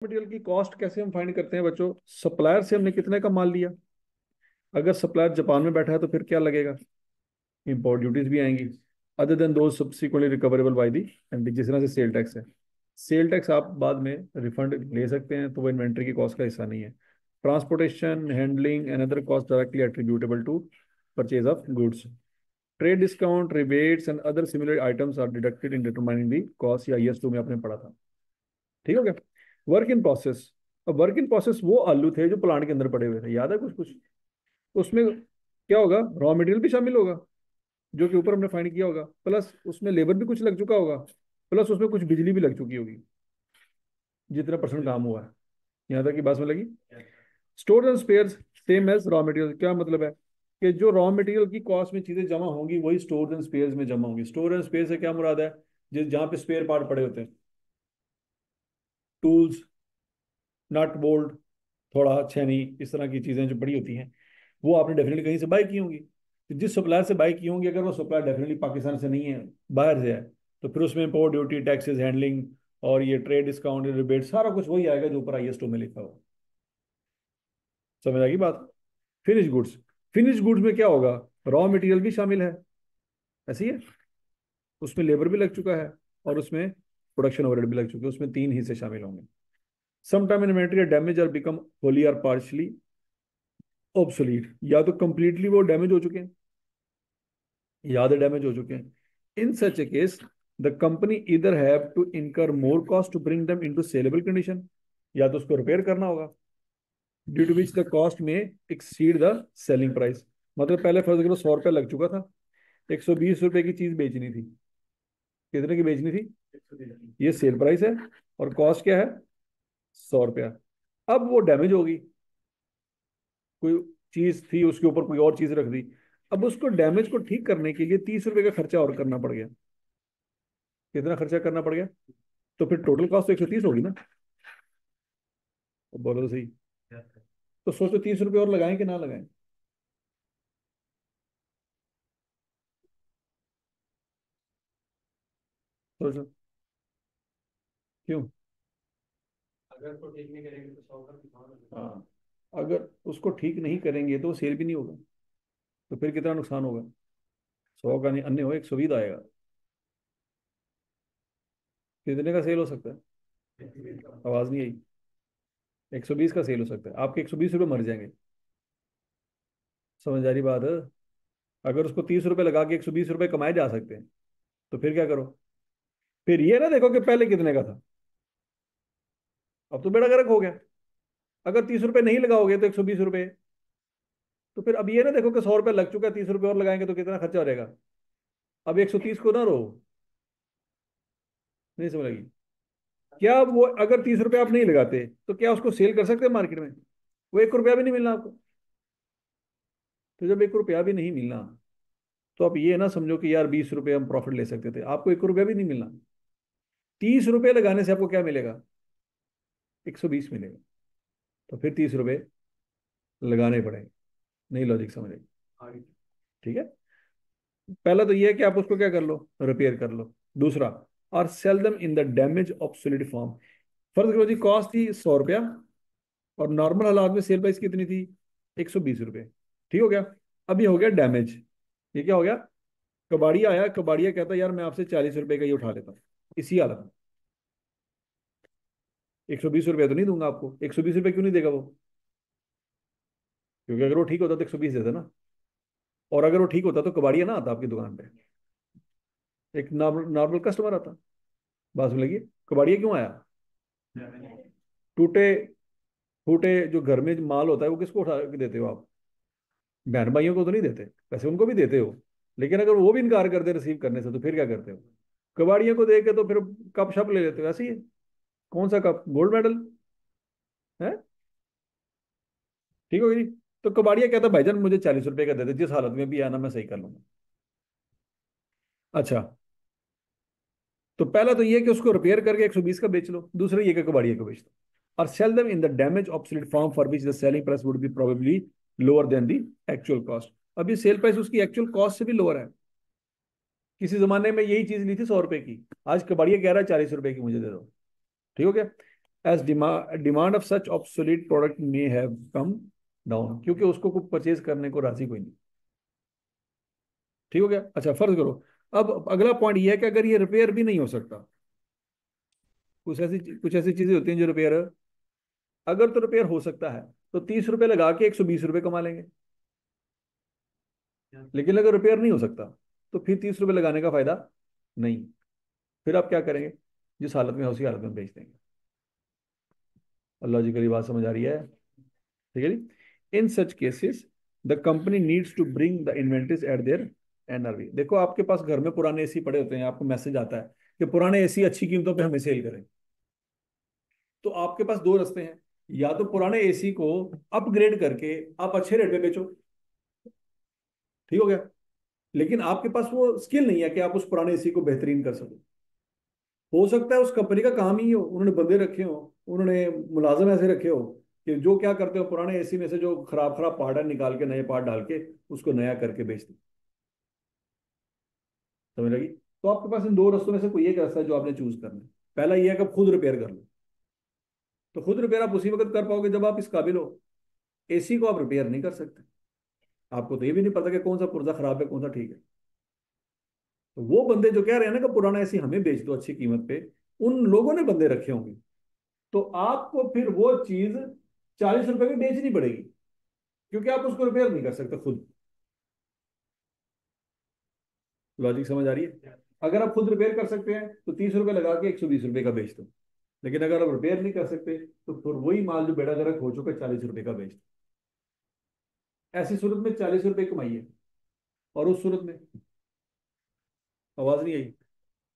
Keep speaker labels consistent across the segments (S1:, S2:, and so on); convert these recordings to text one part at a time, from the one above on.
S1: Material की cost कैसे हम फाइंड करते हैं बच्चों? सप्लायर से हमने कितने का माल लिया। अगर सप्लायर जापान में बैठा है तो फिर क्या लगेगा? इंपोर्ट ड्यूटीज भी आएंगी, अदर देन दो subsequently recoverable by the and जिस तरह से सेल टैक्स है। सेल टैक्स आप बाद में रिफंड ले सकते हैं, तो वो इन्वेंट्री की कॉस्ट का हिस्सा नहीं है। Transportation, handling and other cost directly attributable to purchase of goods. Trade discount, rebates and other similar items are deducted in determining the cost, या ES2 में आपने पढ़ा था। ठीक हो गया। Work in process. अब वर्क इन प्रोसेस वो आलू थे जो प्लांट के अंदर पड़े हुए थे, याद है कुछ कुछ? उसमें क्या होगा? रॉ मटेरियल भी शामिल होगा जो कि ऊपर हमने फाइंड किया होगा, प्लस उसमें लेबर भी कुछ लग चुका होगा, प्लस उसमें कुछ बिजली भी लग चुकी होगी, जितना परसेंट काम हुआ है। यहाँ तक की बात में लगी। Store and spares same as raw material. क्या मतलब है? कि जो रॉ मटेरियल की कॉस्ट में चीजें जमा होंगी वही स्टोर एंड स्पेयर्स में जमा होंगी। स्टोर एंड स्पेयर से क्या मुराद है? जिस जहाँ पे स्पेयर पार्ट पड़े होते हैं, टूल्स, नट बोल्ट, थोड़ा छेनी, इस तरह की चीजें जो बड़ी होती हैं, वो आपने डेफिनेटली कहीं से बाय की होंगी। तो जिस सप्लायर से बाय की होंगी, अगर वो सप्लायर डेफिनेटली पाकिस्तान से नहीं है, बाहर से है, तो फिर उसमें इम्पोर्ट ड्यूटी, टैक्सेस, हैंडलिंग और ये ट्रेड डिस्काउंट, रिबेट, सारा कुछ वही आएगा जो ऊपर IS2 में लिखा हो। समझ आएगी बात? Finish goods. फिनिश गुड्स में क्या होगा? रॉ मटेरियल भी शामिल है, ऐसी है, उसमें लेबर भी लग चुका है और उसमें प्रोडक्शन ओवरहेड भी लग चुके हैं, उसमें तीन हिस्से शामिल होंगे। सम टाइम इन्वेंटरी डैमेज और बिकम होली और पार्शली ऑब्सोलीट, या तो कंप्लीटली वो डैमेज हो चुके हैं, याद है डैमेज हो चुके हैं। In such a case the company either have to incur more cost to bring them into saleable condition, या तो उसको रिपेयर करना होगा, due to which the cost may exceed the selling price. मतलब पहले फर्ज करो 100 रुपया लग चुका था, 120 रुपए की चीज बेचनी थी। कितने की बेचनी थी? ये सेल प्राइस है और कॉस्ट क्या है? 100 रुपया। अब वो डैमेज होगी, कोई चीज थी उसके ऊपर कोई और चीज रख दी, अब उसको डैमेज को ठीक करने के लिए 30 रुपए का खर्चा और करना पड़ गया। कितना खर्चा करना पड़ गया? तो फिर टोटल कॉस्ट तो 130 होगी ना। बोलो तो सही। तो सोचो 30 रुपए और लगाएं कि ना लगाएं? सोचो। क्यों? अगर उसको ठीक नहीं करेंगे तो 100 का। हाँ, अगर उसको ठीक नहीं करेंगे तो सेल भी नहीं होगा, तो फिर कितना नुकसान होगा? 100 का नहीं, अन्य हो 120 आएगा। कितने का सेल हो सकता है? आवाज नहीं आई। 120 का सेल हो सकता है, आपके 120 रुपये मर जाएंगे। समझ आ रही बात है? अगर उसको 30 रुपए लगा के 120 रुपये कमाए जा सकते हैं, तो फिर क्या करो? फिर ये ना देखो कि पहले कितने का था, अब तो बेड़ा गर्क हो गया। अगर 30 रुपए नहीं लगाओगे तो 120 रुपये, तो फिर अब ये ना देखो कि 100 रुपये लग चुका है, 30 रुपये और लगाएंगे तो कितना खर्चा हो जाएगा। अब 130 को ना रो। नहीं समझ लगी? क्या वो अगर 30 रुपये आप नहीं लगाते तो क्या उसको सेल कर सकते हैं मार्केट में? वो 1 रुपया भी नहीं मिलना आपको। तो जब 1 रुपया भी नहीं मिलना, तो आप ये ना समझो कि यार 20 रुपये हम प्रॉफिट ले सकते थे, आपको 1 रुपया भी नहीं मिलना। 30 रुपये लगाने से आपको क्या मिलेगा? 120 मिलेगा। तो फिर 30 रुपये लगाने पड़ेंगे। नहीं लॉजिक समझ आई? ठीक है। पहला तो ये है कि आप उसको क्या कर लो, रिपेयर कर लो। दूसरा, और sell them in the damage obsolete form. फर्ज करो जी कॉस्ट थी 100 रुपया और नॉर्मल हालात में सेल प्राइस कितनी थी? 120 रुपये। ठीक हो गया। अब ये हो गया डैमेज। ये क्या हो गया? कबाड़िया आया, कबाड़िया कहता है यार मैं आपसे 40 रुपए का ही उठा लेता हूँ इसी हालत में। 120 रुपया तो नहीं दूंगा आपको। 120 रुपये क्यों नहीं देगा वो? क्योंकि अगर वो ठीक होता तो 120 देता ना, और अगर वो ठीक होता तो कबाड़िया ना आता आपकी दुकान पे, एक नॉर्मल नॉर्मल कस्टमर आता। बात सुन लगी? कबाड़िया क्यों आया? टूटे फूटे जो घर में माल होता है वो किसको उठा के देते हो आप? बहन भाइयों को तो नहीं देते, वैसे उनको भी देते हो, लेकिन अगर वो भी इनकार करते रिसीव करने से तो फिर क्या करते हो? कबाड़ियों को दे के तो फिर कप शप ले लेते हो, ऐसे ही है। कौन सा कप? गोल्ड मेडल है। ठीक हो गई। तो कबाड़िया कहता भाईजान मुझे 40 रुपए का दे दे, जिस हालत में भी आना मैं सही कर लूंगा। अच्छा, तो पहला तो ये कि उसको रिपेयर करके 120 का बेच लो, दूसरा ये कि कबाड़िया को बेच दो। और sell them in the damage obsolete form for which the selling price would be probably lower than the actual cost. अभी सेल प्राइस उसकी एक्चुअल कॉस्ट से भी लोअर है। किसी जमाने में यही चीज ली थी 100 रुपए की, आज कबाड़िया कह रहा है 40 रुपए की मुझे दे दो। ठीक हो गया। As demand of such obsolete product may have come down, क्योंकि उसको परचेज करने को राजी कोई नहीं। ठीक हो गया। अच्छा, फर्ज करो, अब अगला पॉइंट ये है कि अगर ये रिपेयर भी नहीं हो सकता, कुछ ऐसी चीजें होती हैं जो रिपेयर, अगर तो रिपेयर हो सकता है तो 30 रुपए लगा के 120 रुपए कमा लेंगे। लेकिन अगर रिपेयर नहीं हो सकता तो फिर 30 रुपए लगाने का फायदा नहीं। फिर आप क्या करेंगे? जिस हालत में है उसी हालत में बेच देंगे। और लॉजिकली बात समझ आ रही है? ठीक है जी। In such cases the company needs to bring the inventories at their NRV. देखो, आपके पास घर में पुराने एसी पड़े होते हैं, आपको मैसेज आता है कि पुराने एसी अच्छी कीमतों पे हमें सेल करें। तो आपके पास दो रास्ते हैं, या तो पुराने एसी को अपग्रेड करके आप अच्छे रेट पे बेचो। ठीक हो गया। लेकिन आपके पास वो स्किल नहीं है कि आप उस पुराने एसी को बेहतरीन कर सको। हो सकता है उस कंपनी का काम ही हो, उन्होंने बंदे रखे हो, उन्होंने मुलाजिम ऐसे रखे हो कि जो क्या करते हो, पुराने एसी में से जो खराब खराब पार्ट है निकाल के नए पार्ट डाल के उसको नया करके बेचते। समझ लगी? तो आपके पास इन दो रास्तों में से कोई एक रास्ता है जो आपने चूज करना है। पहला ये है कि आप खुद रिपेयर कर लो। तो खुद रिपेयर आप उसी वक्त कर पाओगे जब आप इस काबिल हो। एसी को आप रिपेयर नहीं कर सकते। आपको तो ये भी नहीं पता कि कौन सा पुर्जा खराब है, कौन सा ठीक है। तो वो बंदे जो कह रहे हैं ना कि पुराना एसी हमें बेच दो अच्छी कीमत पे, उन लोगों ने बंदे रखे होंगे। तो आपको फिर वो चीज 40 रुपए में बेचनी पड़ेगी, क्योंकि आप उसको रिपेयर नहीं कर सकते खुद। लॉजिक समझ आ रही है? अगर आप खुद रिपेयर कर सकते हैं तो 30 रुपए लगा के 120 रुपए का बेच दो। लेकिन अगर आप रिपेयर नहीं कर सकते तो फिर वही माल जो बेड़ा गर्क हो चुका है 40 रुपए का बेच दो। ऐसी सूरत में 40 रुपए कमाइए। और उस सूरत में, आवाज नहीं आई,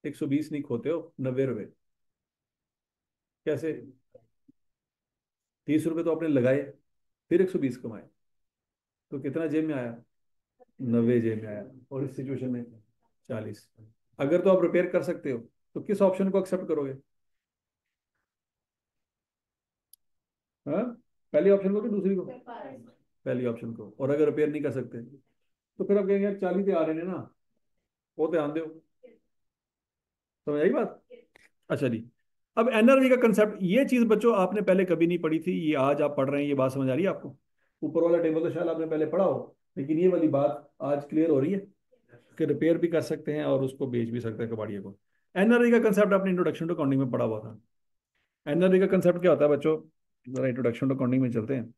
S1: 120 नहीं खोते हो, 90 रुपए। कैसे? 30 रुपए तो आपने लगाए, फिर 120 कमाए, तो कितना जेब में आया? 90 जेब में आया। और इस सिचुएशन में 40। अगर तो आप रिपेयर कर सकते हो तो किस ऑप्शन को एक्सेप्ट करोगे? हाँ, पहली ऑप्शन को कि दूसरी को? पहली ऑप्शन को। और अगर रिपेयर नहीं कर सकते तो फिर आप कहेंगे यार 40 आ रहे हैं ना, वो ध्यान दो। समझ आई बात? अच्छा जी। अब एनआरवी का कंसेप्ट, ये चीज बच्चों आपने पहले कभी नहीं पढ़ी थी, ये आज आप पढ़ रहे हैं, ये बात समझ आ रही है आपको? ऊपर वाला टेबल तो शायद आपने पहले पढ़ा हो, लेकिन ये वाली बात आज क्लियर हो रही है कि रिपेयर भी कर सकते हैं और उसको बेच भी सकते हैं कबाड़िए को। एनआरवी का कंसेप्ट आपने इंट्रोडक्शन टू अकाउंटिंग में पढ़ा हुआ था। एनआरवी का कंसेप्ट क्या होता है बच्चों? जरा इंट्रोडक्शन टू अकाउंटिंग में चलते हैं।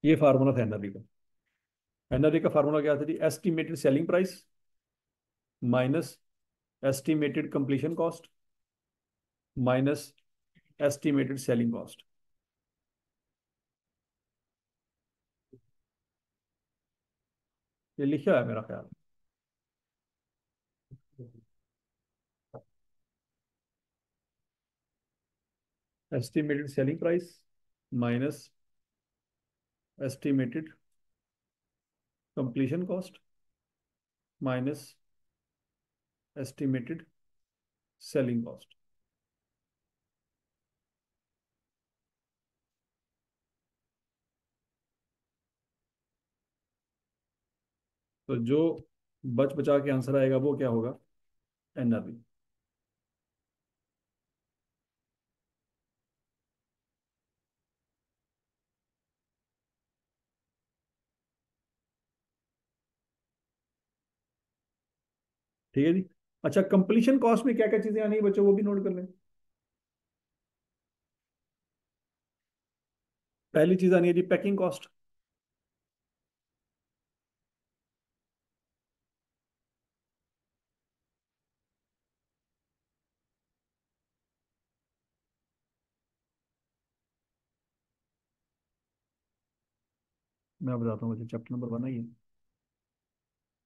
S1: ये फार्मूला था एनआरवी का। एनआरवी का फार्मूला क्या था जी? Estimated selling price minus estimated completion cost minus estimated selling cost. ये लिखा है मेरा ख्याल। Estimated selling price minus estimated completion cost minus estimated selling cost. तो जो बच बचा के आंसर आएगा वो क्या होगा? एनआरबी। ठीक है जी। अच्छा, कंप्लीशन कॉस्ट में क्या क्या चीजें आनी है बच्चों, वो भी नोट कर लें। पहली चीज आनी है जी पैकिंग कॉस्ट। मैं बताता हूँ बच्चों, चैप्टर नंबर 1 है ये।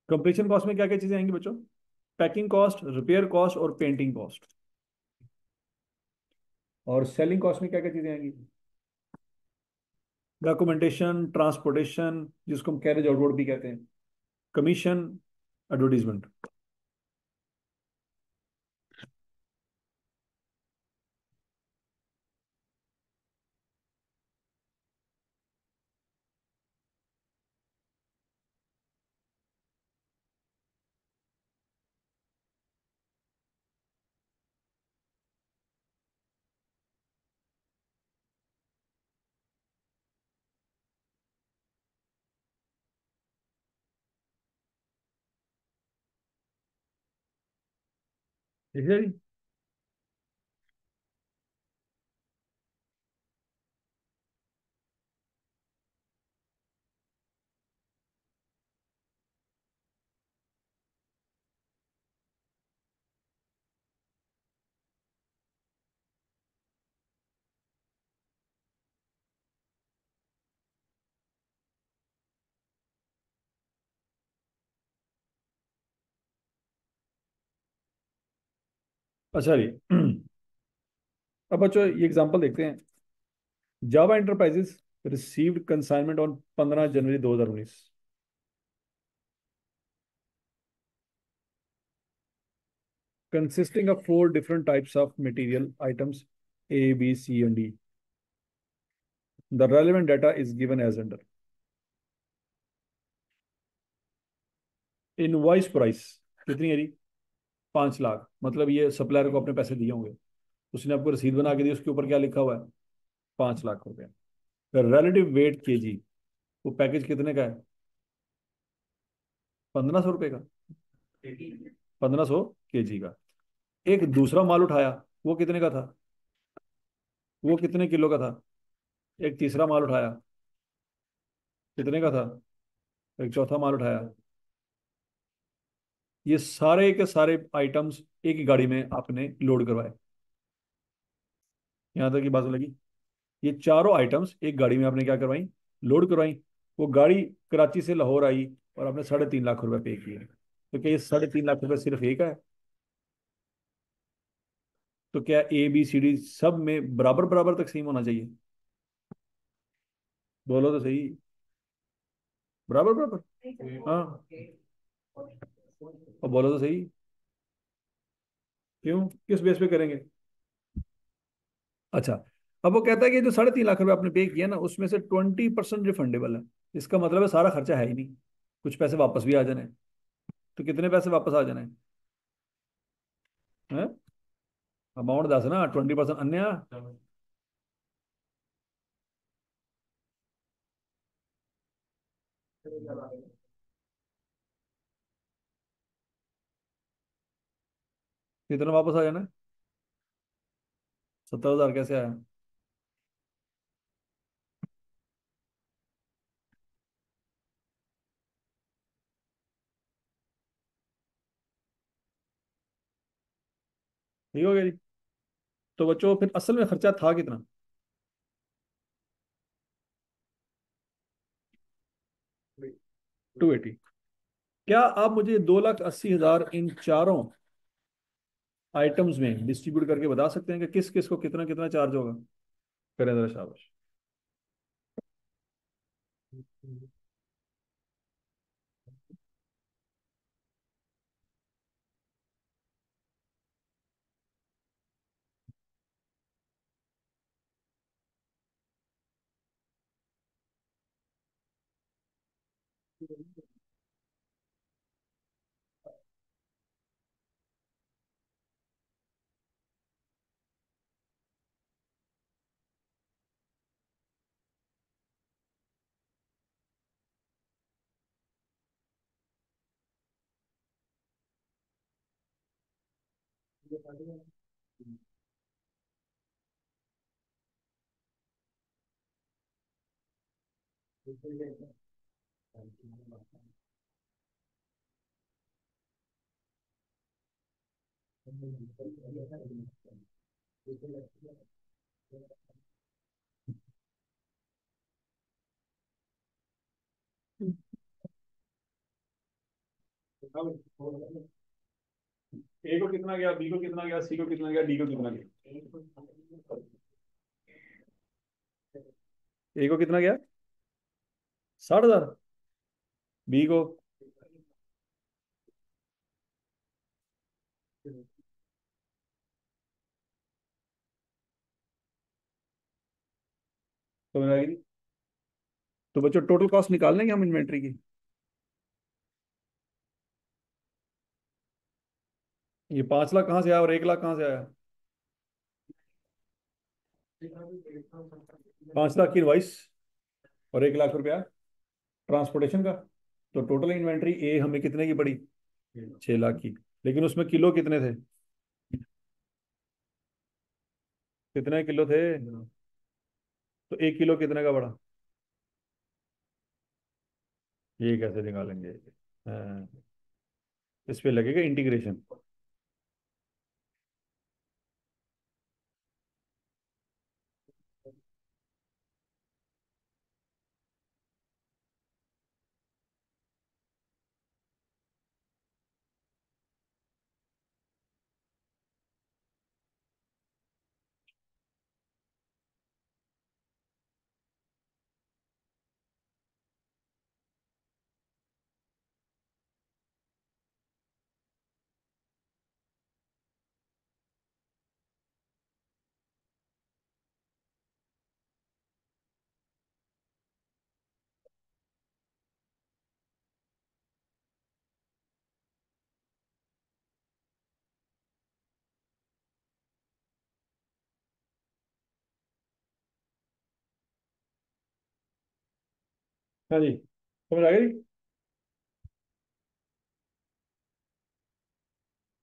S1: कंप्लीशन कॉस्ट में क्या क्या चीजें आएंगी बच्चों? पैकिंग कॉस्ट, रिपेयर कॉस्ट और पेंटिंग कॉस्ट। और सेलिंग कॉस्ट में क्या क्या चीजें आएंगी? डॉक्यूमेंटेशन, ट्रांसपोर्टेशन जिसको हम कैरेज आउटवर्ड भी कहते हैं, कमीशन, एडवर्टीजमेंट। ठीक है जी। अच्छा जी। अब बच्चों ये एग्जांपल देखते हैं। Java enterprises received consignment on 15 January 2019, consisting of four different types of material items A, B, C, and D. The relevant data is given as under. Invoice price कितनी है जी? 5 लाख। मतलब ये सप्लायर को अपने पैसे दिए होंगे, उसने आपको रसीद बना के दी, उसके ऊपर क्या लिखा हुआ है? 5 लाख रुपए। रिलेटिव वेट केजी, वो पैकेज कितने का है? 1500 रुपये का। 1500 केजी का। एक दूसरा माल उठाया, वो कितने का था? वो कितने किलो का था? एक तीसरा माल उठाया, कितने का था? एक चौथा माल उठाया। ये सारे के सारे आइटम्स एक ही गाड़ी में आपने लोड करवाए। यहां तक की बात लगी। ये चारों आइटम्स एक गाड़ी में आपने क्या करवाई? लोड करवाई। वो गाड़ी कराची से लाहौर आई और आपने 3.5 लाख रुपए पे किए। तो क्या ये 3.5 लाख रुपए सिर्फ एक है? तो क्या ए बी सी डी सब में बराबर बराबर तकसीम होना चाहिए? बोलो तो सही। बराबर बराबर। हाँ। और बोलो तो सही। क्यों, किस बेस पे करेंगे? अच्छा। अब वो कहता है कि जो 3.5 लाख रुपए आपने पे किया ना, उसमें से 20% रिफंडेबल है। इसका मतलब है सारा खर्चा है ही नहीं, कुछ पैसे वापस भी आ जाने हैं। तो कितने पैसे वापस आ जाने हैं? अमाउंट दस ना, 20% अन्य। कितना वापस आ जाना है? 70,000 कैसे आया? ठीक हो गया जी। तो बच्चों फिर असल में खर्चा था कितना? 280। क्या आप मुझे 2,80,000 इन चारों आइटम्स में डिस्ट्रीब्यूट करके बता सकते हैं कि किस किस को कितना कितना चार्ज होगा? करें जरा, शाबाश। ए को कितना गया, बी को कितना गया, सी को कितना गया, डी को कितना गया? ए को कितना गया? 60,000। बी को? तो मिला कि नहीं? तो बच्चों टोटल कॉस्ट निकाल लेंगे हम इन्वेंट्री की। ये 5 लाख कहाँ से आया और 1 लाख कहाँ से आया? 5 लाख की इनवाइस और 1 लाख रुपया ट्रांसपोर्टेशन का। तो टोटल इन्वेंट्री ए हमें कितने की पड़ी? 6 लाख की। लेकिन उसमें किलो कितने थे? कितने किलो थे? तो 1 किलो कितने का पड़ा? ये कैसे निकालेंगे? हाँ, इस पे लगेगा इंटीग्रेशन। हाँ जी, समझ आ गई।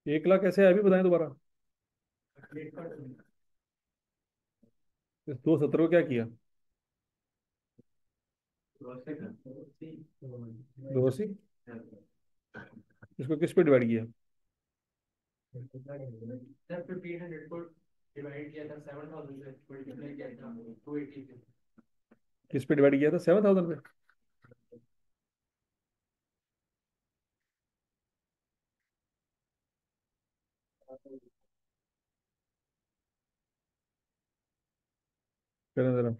S1: 1 लाख कैसे है अभी बताएं दोबारा। इस 270 को क्या किया? 280। इसको किस पे डिवाइड किया? किस पे डिवाइड किया था? 7,000 पे। करने जरा।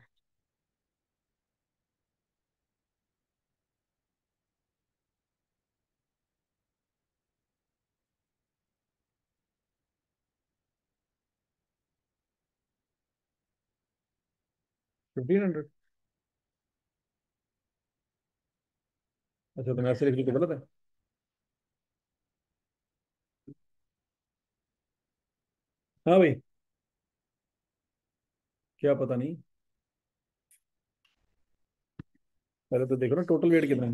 S1: 1,500। अच्छा, तो मैं ऐसे लिख लूँ तो गलत है? हाँ भाई। क्या पता नहीं। पहले तो देखो ना टोटल वेट कितना है।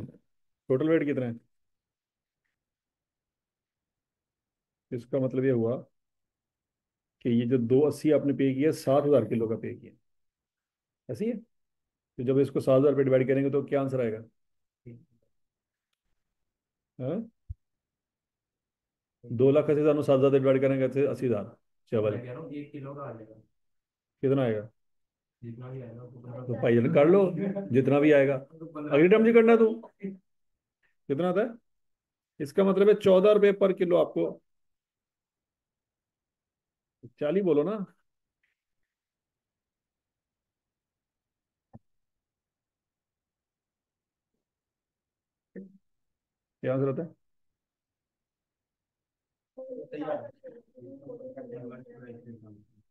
S1: टोटल वेट कितना है? इसका मतलब ये हुआ कि ये जो 280 आपने पे किया, 7,000 किलो का पे किया। ऐसी है। तो जब इसको 7,000 पे डिवाइड करेंगे तो क्या आंसर आएगा? हाँ, 2,80,000 7,000 डिवाइड करेंगे तो 80,000। चवल कितना आएगा? तो भाई जन कर लो, जितना भी आएगा। अगले टाइम जी करना है तू। कितना आता है? इसका मतलब है 14 रुपये पर किलो आपको। 40 बोलो ना। क्या आंसर आता है?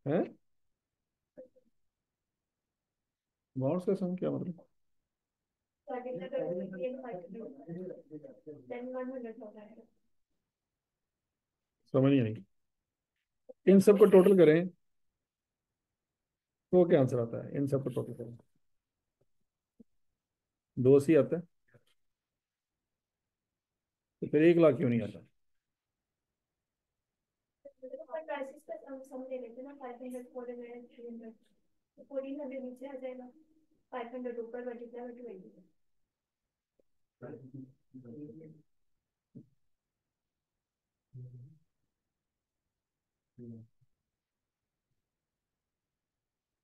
S1: हैं? माउस का सम क्या मतलब? समझ ही नहीं। इन सबको टोटल करें तो क्या आंसर आता है? इन सबको टोटल करें 280 आता है। तो फिर 1 लाख क्यों नहीं आता?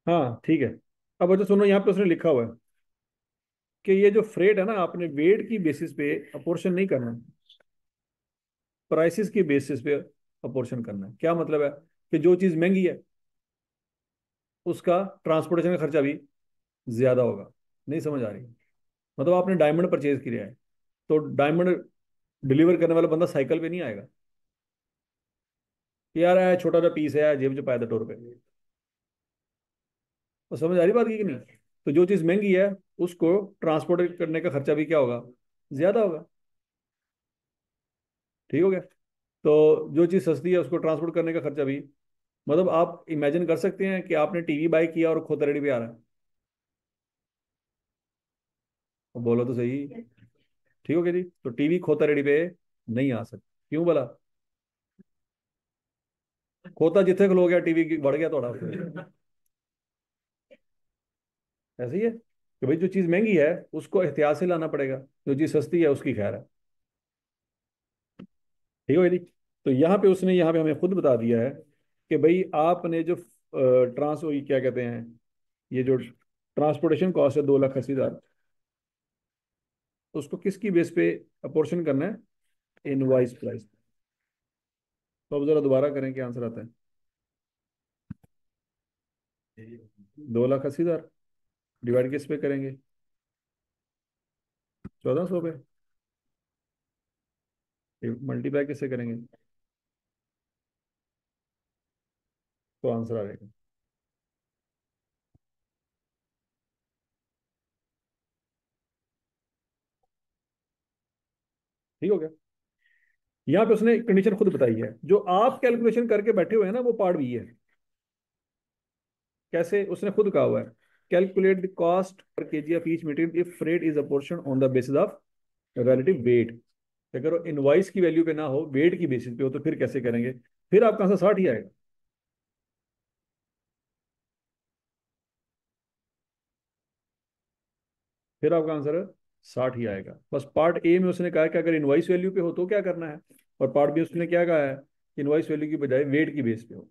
S1: हाँ ठीक है। अब अच्छा सुनो, यहाँ पे उसने लिखा हुआ है कि ये जो फ्रेट है ना, आपने वेट की बेसिस पे अपोर्शन नहीं करना, प्राइसेस की बेसिस पे अपोर्शन करना है। क्या मतलब है? कि जो चीज़ महंगी है उसका ट्रांसपोर्टेशन का खर्चा भी ज्यादा होगा। नहीं समझ आ रही? मतलब आपने डायमंड परचेज किया है, तो डायमंड डिलीवर करने वाला बंदा साइकिल पे नहीं आएगा कि यार छोटा सा पीस है जेब च पाया था टोर पे। तो समझ आ रही बात की कि नहीं? तो जो चीज़ महंगी है उसको ट्रांसपोर्ट करने का खर्चा भी क्या होगा? ज्यादा होगा। ठीक हो गया? तो जो चीज़ सस्ती है उसको ट्रांसपोर्ट करने का खर्चा भी। मतलब आप इमेजिन कर सकते हैं कि आपने टीवी बाय किया और खोता रेडी पे आ रहा है। तो बोलो तो सही। ठीक हो गया जी? तो टीवी खोता रेडी पे नहीं आ सकता। क्यों बोला? खोता जिथे खलो गया टीवी बढ़ गया थोड़ा। ऐसे ही है कि भाई जो चीज़ महंगी है उसको एहतियात से लाना पड़ेगा, जो चीज़ सस्ती है उसकी खैर है। ठीक है भाई। तो यहाँ पे उसने यहाँ पे हमें खुद बता दिया है कि भाई आपने जो ट्रांस क्या कहते हैं, ये जो ट्रांसपोर्टेशन कॉस्ट है 2,80,000, उसको किसकी बेस पे अपोर्शन करना है? Invoice price. तो अब जरा दोबारा करें क्या आंसर आता है? 2,80,000 डिवाइड किस पे करेंगे? 1,400 पे। मल्टीप्लाई किससे करेंगे? तो आंसर आ जाएगा। ठीक हो गया। यहाँ पे उसने कंडीशन खुद बताई है, जो आप कैलकुलेशन करके बैठे हुए हैं ना वो पार्ट भी है। कैसे? उसने खुद कहा हुआ है, calculate the cost per kg of each material if freight is apportioned on the basis of relative weight. अगर वो इनवाइस की वैल्यू पे ना हो, वेट की बेसिस पे हो, तो फिर कैसे करेंगे? फिर आपका आंसर 60 ही आएगा। फिर आपका आंसर 60 ही आएगा। बस पार्ट ए में उसने कहा कि अगर इनवाइस वैल्यू पे हो तो क्या करना है, और पार्ट बी उसने क्या कहा है, इनवाइस वैल्यू की बजाय वेट की बेस पे हो।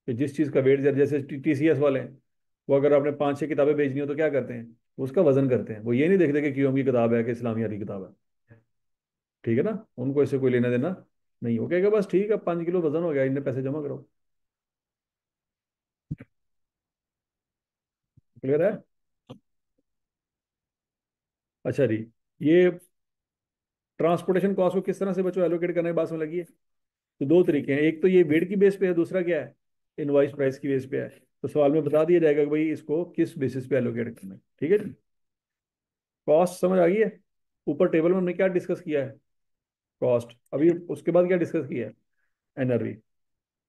S1: कि जिस चीज़ का वेट, जैसे टीसीएस वाले हैं, वो अगर आपने 5-6 किताबें बेचनी हो तो क्या करते हैं? उसका वजन करते हैं। वो ये नहीं देखते कि क्यों की किताब है कि इस्लामिया की किताब है। ठीक है ना? उनको इससे कोई लेना देना नहीं हो। कहेगा बस ठीक है, 5 किलो वजन हो गया, इतने पैसे जमा करो। क्लियर है? अच्छा जी। ये ट्रांसपोर्टेशन कॉस्ट को किस तरह से बच्चों एलोकेट करने की बात में लगी है? तो दो तरीके हैं, एक तो ये वेट की बेस पे है, दूसरा क्या है, इनवाइस प्राइस की बेस पे है। तो सवाल में बता दिया जाएगा कि भाई इसको किस बेसिस पे एलोकेट करना है। ठीक है। कॉस्ट समझ आ गई है? ऊपर टेबल में हमने क्या डिस्कस किया है? कॉस्ट। अभी उसके बाद क्या डिस्कस किया है? NRV.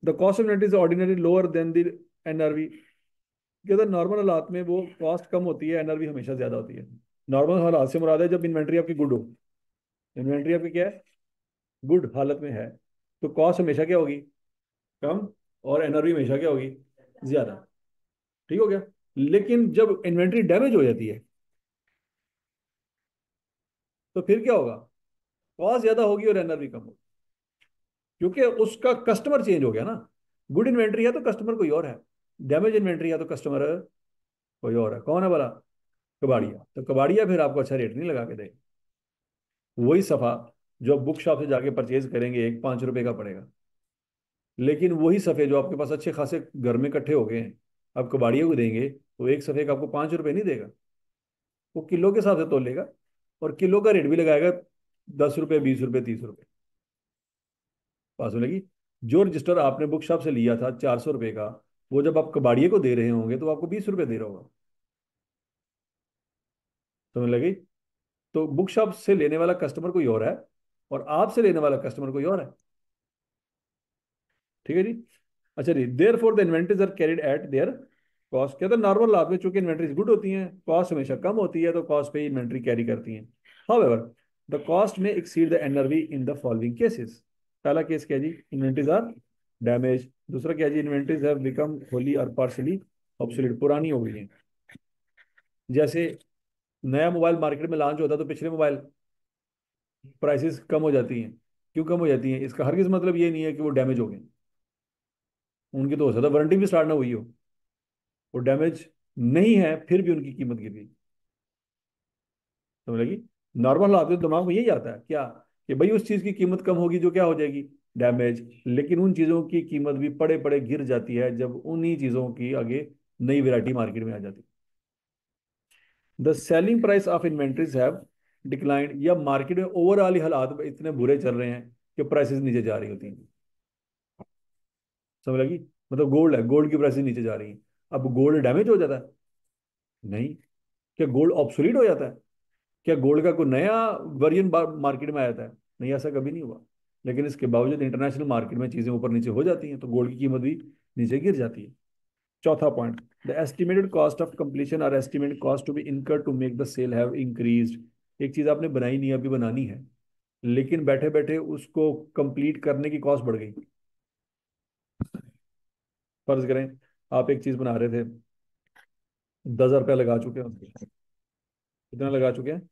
S1: The cost of unit is ordinary lower than the NRV. कि अगर नॉर्मल हालात में वो कॉस्ट कम होती है, एनआरवी हमेशा ज्यादा होती है। नॉर्मल हालात से मुराद है जब इन्वेंट्री आपकी गुड हो। इन्वेंट्री आपकी क्या है? गुड हालत में है। तो कॉस्ट हमेशा क्या होगी? कम। और एनआरवी हमेशा क्या होगी? ज्यादा। ठीक हो गया। लेकिन जब इन्वेंट्री डैमेज हो जाती है तो फिर क्या होगा? कॉस्ट ज्यादा होगी और एनआरवी कम होगी, क्योंकि उसका कस्टमर चेंज हो गया ना। गुड इन्वेंट्री है तो कस्टमर कोई और है, डैमेज इन्वेंट्री है तो कस्टमर कोई और है। कौन है भला? कबाड़िया। तो कबाड़िया फिर आपको अच्छा रेट नहीं लगा के देगा। वही सफ़ा जो आप बुक शॉप से जाके परचेज करेंगे, एक 5 रुपए का पड़ेगा। लेकिन वही सफ़े जो आपके पास अच्छे खासे घर में इकट्ठे हो गए हैं, आप कबाड़िया को देंगे तो एक सफ़े का आपको 5 रुपए नहीं देगा। वो किलो के हिसाब से तोलेगा, और किलो का रेट भी लगाएगा 10 रुपये, 20 रुपये, 30 रुपये। पास में लगी। जो रजिस्टर आपने बुक शॉप से लिया था 400 रुपये का, वो जब आप कबाड़िए को दे रहे होंगे तो आपको 20 रुपये दे रहा होगा। समझ लगी? तो बुक शॉप से लेने वाला कस्टमर कोई और है, और आपसे लेने वाला कस्टमर कोई और है। ठीक है जी। अच्छा जी, therefore the inventories are carried at their cost. क्या था, नॉर्मल लाभ में चूंकि इन्वेंटरीज गुड होती हैं, कॉस्ट हमेशा कम होती है, तो कॉस्ट पे इन्वेंट्री कैरी करती हैं। However the cost may exceed the NRV in the following cases. पहला केस क्या जी? Inventories are damage. दूसरा क्या जी? इन्वेंटरीज हैव बिकम होली और पार्शली ऑब्सोलीट, पुरानी हो गई हैं। जैसे नया मोबाइल मार्केट में लॉन्च होता है तो पिछले मोबाइल प्राइसेस कम हो जाती हैं। क्यों कम हो जाती हैं? इसका हरगिज मतलब ये नहीं है कि वो डैमेज हो गए। उनकी तो हो सकता है वारंटी भी स्टार्ट ना हुई हो, वो डैमेज नहीं है फिर भी उनकी कीमत गिर गई। समझ लगी? नॉर्मल हालात में दिमाग में यही आता है क्या, कि भाई उस चीज की कीमत कम होगी जो क्या हो जाएगी? डैमेज। लेकिन उन चीजों की कीमत भी पड़े पड़े गिर जाती है जब उन्हीं चीजों की आगे नई वैरायटी मार्केट में आ जाती है। The selling price of inventories have declined, या मार्केट में ओवरऑल ही हालात इतने बुरे चल रहे हैं कि प्राइसेस नीचे जा रही होती हैं। समझ लगी? मतलब गोल्ड है, गोल्ड की प्राइसेस नीचे जा रही हैं। अब गोल्ड डैमेज हो जाता है? नहीं। क्या गोल्ड ऑब्सोलीट हो जाता है? क्या गोल्ड का कोई नया वर्जन मार्केट में आया था? नहीं, ऐसा कभी नहीं हुआ। लेकिन इसके बावजूद इंटरनेशनल मार्केट में चीजें ऊपर नीचे हो जाती हैं तो गोल्ड की कीमत भी नीचे गिर जाती है। चौथा point, the estimated cost of completion और estimated cost to be incur to make the sale have increased. एक चीज आपने बनाई नहीं, अभी बनानी है, लेकिन बैठे बैठे उसको कंप्लीट करने की कॉस्ट बढ़ गई। फर्ज करें आप एक चीज बना रहे थे, 10,000 रुपया लगा चुके हैं। कितना लगा चुके हैं?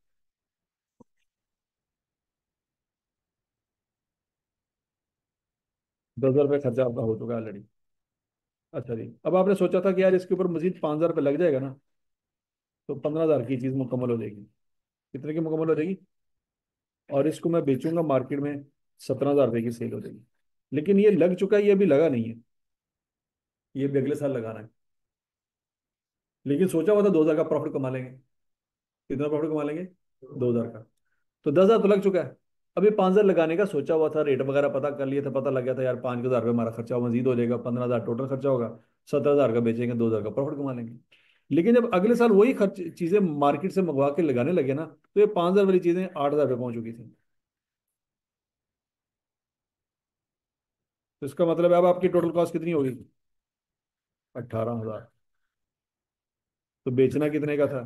S1: 10,000 रुपया खर्चा आपका हो चुका है ऑलरेडी। अच्छा जी, अब आपने सोचा था कि यार इसके ऊपर मजीद 5,000 रुपये लग जाएगा ना, तो 15,000 की चीज़ मुकम्मल हो जाएगी। कितने की मुकम्मल हो जाएगी? और इसको मैं बेचूंगा मार्केट में, 17,000 रुपये की सेल हो जाएगी। लेकिन ये लग चुका है, ये अभी लगा नहीं है, ये भी अगले साल लगाना है। लेकिन सोचा हुआ था 2,000 का प्रॉफिट कमा लेंगे। कितना प्रॉफिट कमा लेंगे? 2,000 का। तो 10,000 तो लग चुका है। अभी 5,000 लगाने का सोचा हुआ था, रेट वगैरह पता कर लिए थे, पता लग गया था यार 5,000 रुपये हमारा खर्चा मजीद हो जाएगा, 15,000 टोटल खर्चा होगा। 17,000 का बेचेंगे, 2,000 का प्रॉफिट कमा लेंगे। लेकिन जब अगले साल वही खर्च चीजें मार्केट से मंगवा के लगाने लगे ना, तो ये 5,000 वाली चीजें 8,000 रुपये पहुंच चुकी थी। तो इसका मतलब है अब आपकी टोटल कॉस्ट कितनी होगी? 18,000। तो बेचना कितने का था?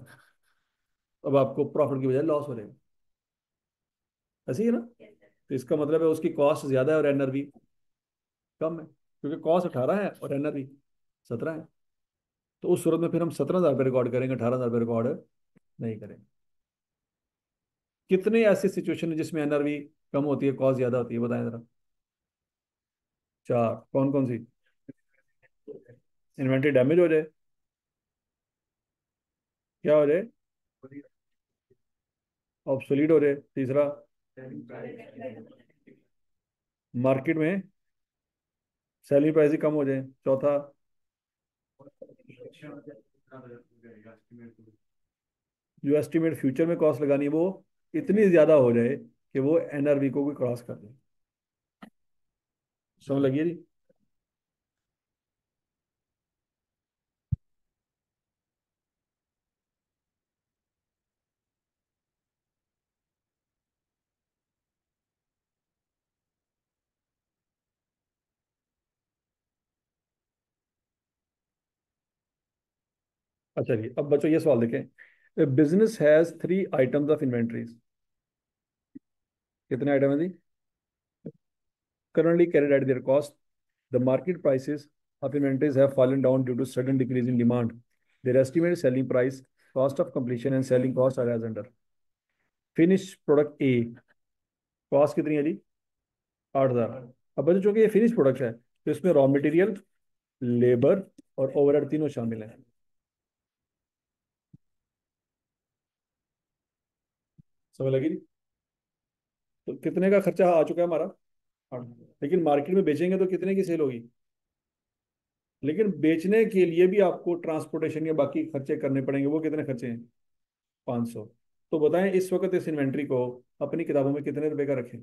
S1: अब आपको प्रॉफिट की बजाय लॉस हो जाएगा। ऐसे ही है ना? तो इसका मतलब है उसकी कॉस्ट ज्यादा है और एनआरवी कम है, क्योंकि कॉस्ट 18 है और एनआरवी 17 है। तो उस सूरत में फिर हम 17,000 रुपये रिकॉर्ड करेंगे, 18,000 रुपये रिकॉर्ड नहीं करेंगे। कितने ऐसी सिचुएशन है जिसमें एनआरवी कम होती है, कॉस्ट ज्यादा होती है, बताएं जरा। 4? कौन कौन सी? इन्वेंट्री डैमेज हो जाए, क्या हो जाए? ऑब्सोलीट हो जाए, तीसरा मार्केट में सेलिंग प्राइस ही कम हो जाए, चौथा जो एस्टिमेट फ्यूचर में कॉस्ट लगानी है वो इतनी ज्यादा हो जाए कि वो एनआरवी को भी क्रॉस कर दे। समझ लगी है जी? अच्छा जी, अब बच्चों ये सवाल देखें, business has 3 items of inventories. कितने आइटम है जी? Currently carried at their cost. The market prices of inventories have fallen down due to sudden decrease in demand. Their estimated selling price, cost of completion and selling cost are as under. Finished product A, cost कितनी है जी? 8,000। अब बच्चों चूंकि ये finish product है, तो इसमें raw material, labour और ओवरहेड तीनों शामिल हैं। समझ लगी जी? तो कितने का खर्चा आ चुका है हमारा? 8। लेकिन मार्केट में बेचेंगे तो कितने की सेल होगी? लेकिन बेचने के लिए भी आपको ट्रांसपोर्टेशन या बाकी खर्चे करने पड़ेंगे, वो कितने खर्चे हैं? 500। तो बताएं इस वक्त इस इन्वेंट्री को अपनी किताबों में कितने रुपए का रखें?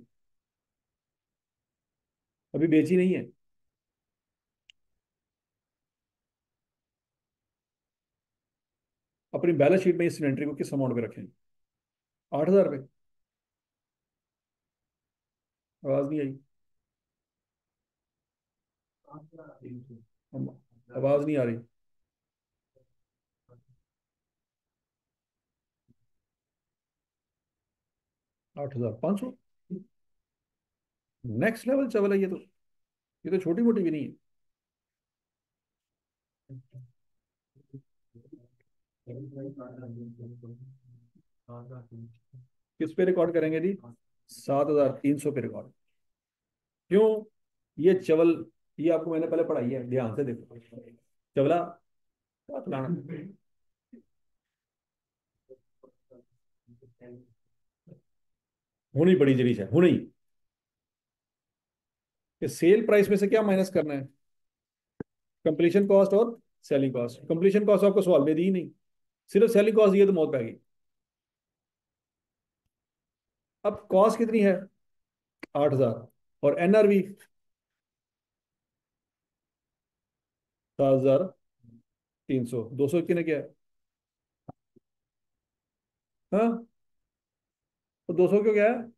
S1: अभी बेची नहीं है। अपनी बैलेंस शीट में इस इन्वेंट्री को किस अमाउंट पे रखें? 8,000 रुपये। आवाज नहीं आई? आवाज नहीं आ रही? 8,500? नेक्स्ट लेवल चावल है ये तो छोटी मोटी भी नहीं है। किस पे रिकॉर्ड करेंगे जी? 7,300 पे रिकॉर्ड। क्यों? ये चवल, ये आपको मैंने पहले पढ़ाई है, ध्यान से देखो। चवला क्या फलाना, होनी बड़ी जरीश है होनी। कि सेल प्राइस में से क्या माइनस करना है? कंप्लीशन कॉस्ट और सेलिंग कॉस्ट। कंप्लीशन कॉस्ट आपको सवाल में दी ही नहीं, सिर्फ सेलिंग कॉस्ट दिए तो मौत पै गई। अब कॉस्ट कितनी है? 8,000। और एनआरवी 7,300। 200 कितने क्या है? हाँ, तो 200 क्यों क्या है?